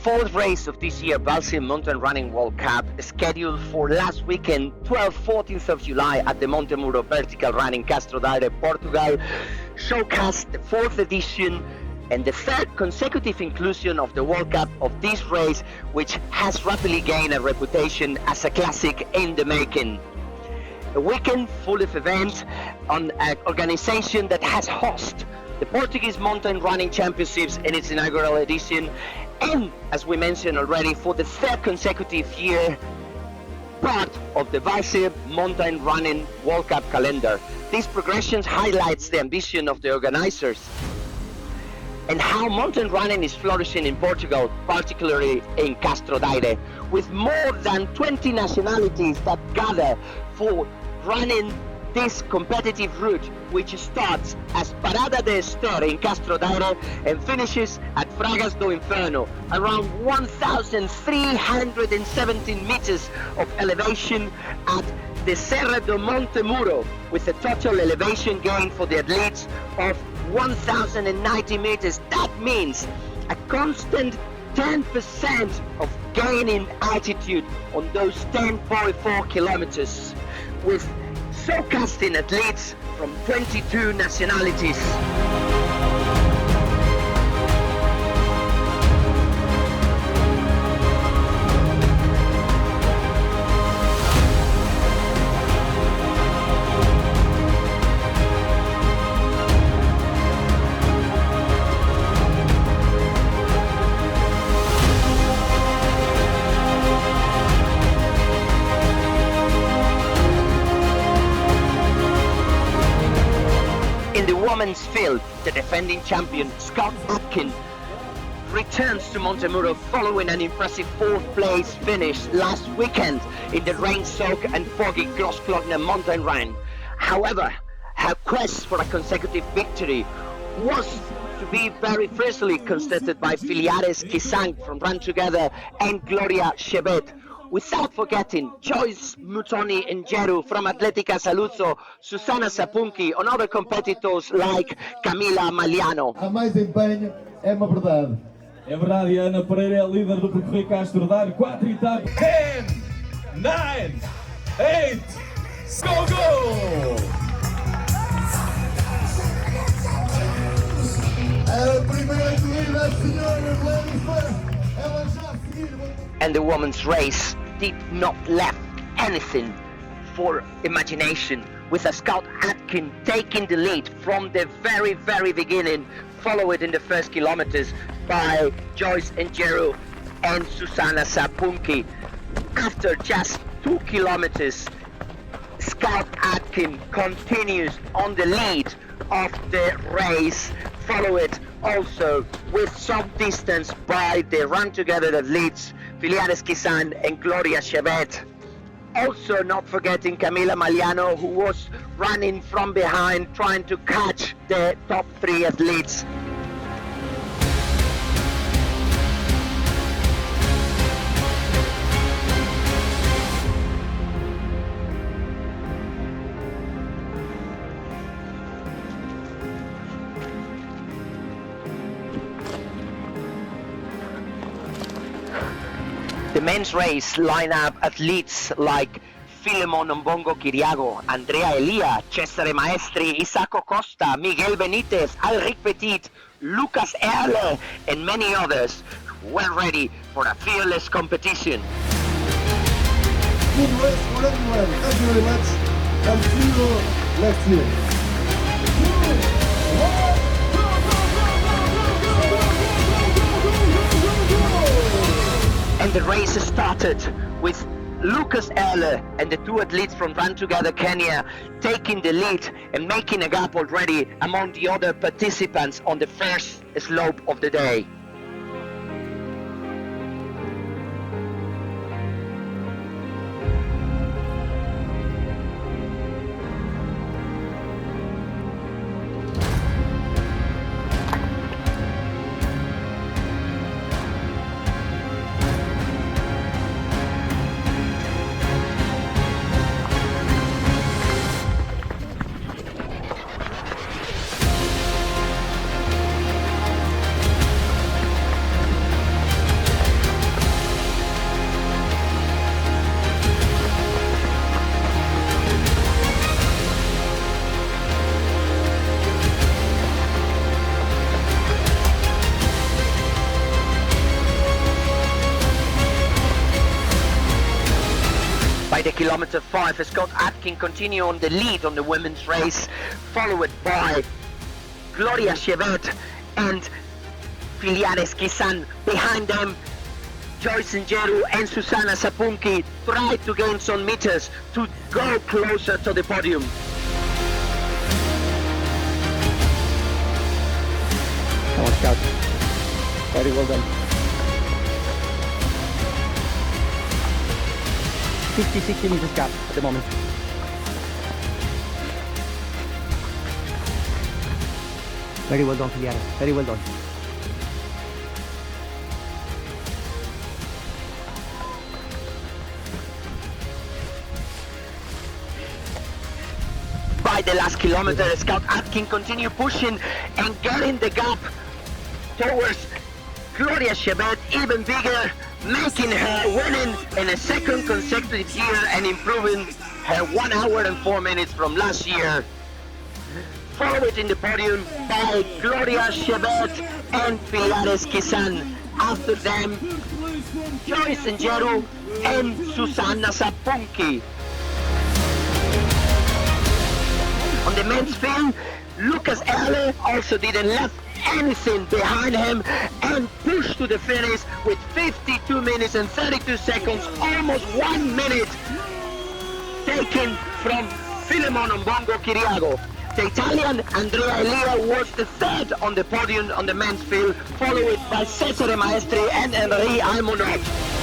fourth race of this year Balsam Mountain Running World Cup, scheduled for last weekend, 12th-14th of July at the Montemuro Vertical Run in Castro Daire, Portugal, showcased the fourth edition and the third consecutive inclusion of the World Cup of this race, which has rapidly gained a reputation as a classic in the making. A weekend full of events on an organization that has hosted the Portuguese Mountain Running Championships in its inaugural edition, and, as we mentioned already, for the third consecutive year, part of the Balsam Mountain Running World Cup calendar. This progression highlights the ambition of the organizers and how mountain running is flourishing in Portugal, particularly in Castro Daire, with more than 20 nationalities that gather for running this competitive route, which starts as Parada de Ester in Castro Daire and finishes at Fragas do Inferno, around 1,317 meters of elevation at the Serra do Montemuro, with a total elevation gain for the athletes of 1,090 meters. That means a constant 10% of gain in altitude on those 10.4 kilometers, with showcasing athletes from 22 nationalities. Women's field, the defending champion Scott Adkin returns to Montemuro following an impressive fourth place finish last weekend in the rain-soaked and foggy Grossglockner mountain run. However, her quest for a consecutive victory was to be very fiercely contested by Philiares Kisang from Run Together and Gloria Chebet, without forgetting Joyce and Njeru from Atletica Saluzzo, Susanna Saapunki, and other competitors like Camila Maliano. Há mais empenho, é uma verdade. É verdade, Ana Pereira é a líder do percorrer Castro Daire, 4 etapas. 10, 9, 8, go, go! A primeira corrida, senhoras, ladies first. Ela já a seguir. And the women's race did not left anything for imagination, with a Scout Adkin taking the lead from the very beginning, followed in the first kilometers by Joyce and Njeru and Susanna Saapunki. After just 2 kilometers, Scout Adkin continues on the lead of the race, followed also with some distance by the Run Together athletes Philiares Kisang and Gloria Chebet. Also not forgetting Camila Maliano, who was running from behind trying to catch the top 3 athletes. The men's race line up athletes like Philemon Ombongo Kiriago, Andrea Elia, Cesare Maestri, Isacco Costa, Miguel Benitez, Alric Petit, Lukas Ehrle, and many others, well ready for a fearless competition. Good race for everyone. Thank you very much. And see you next year. And the race started with Lukas Ehrle and the 2 athletes from Run Together Kenya taking the lead and making a gap already among the other participants on the first slope of the day. By the kilometer 5, Scott Adkin continue on the lead on the women's race, followed by Gloria Chebet and Philiares Kisang. Behind them, Joyce and Njeru and Susanna Saapunki try to gain some meters to go closer to the podium. Come on, Scout. Very well done. 50-60 meters gap at the moment. Very well done, Philiares. Very well done. By the last kilometer, Scout Adkin continue pushing and getting the gap towards Gloria Chebet even bigger, making her winning in a second consecutive year and improving her 1 hour and 4 minutes from last year. Followed in the podium by Gloria Chebet and Philiares Kisang. After them, Joyce and Njeru and Susanna Saapunki. On the men's field, Lukas Ehrle also didn't left anything behind him and pushed to the finish with 52 minutes and 32 seconds, almost 1 minute, taken from Philemon Ombongo Kiriago. The Italian Andrea Elia was the third on the podium on the men's field, followed by Cesare Maestri and Henri Almonot.